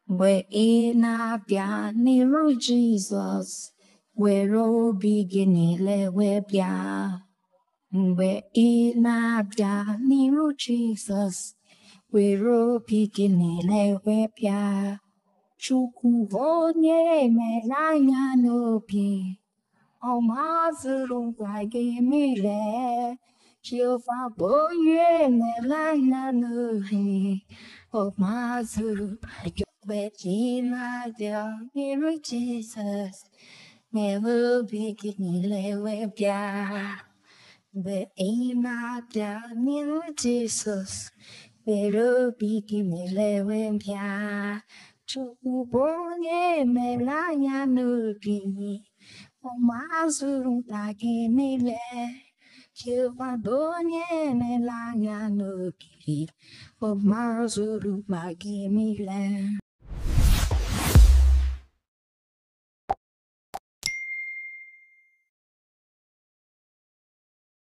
Where in a piano Jesus, where all beginning where pia. Where in a piano Jesus, where all beginning where pia. Chuku vonye me lanya no pi. O mazuru wage mi le. Jehovah boye me lanya no pi. O mazuru Regina, dear Jesus, never begin lewebia. Regina, dear Jesus, never begin lewebia. Chubonye melanya nubi, o mazuru tagimile. Chubonye melanya nubi, o mazuru magimile.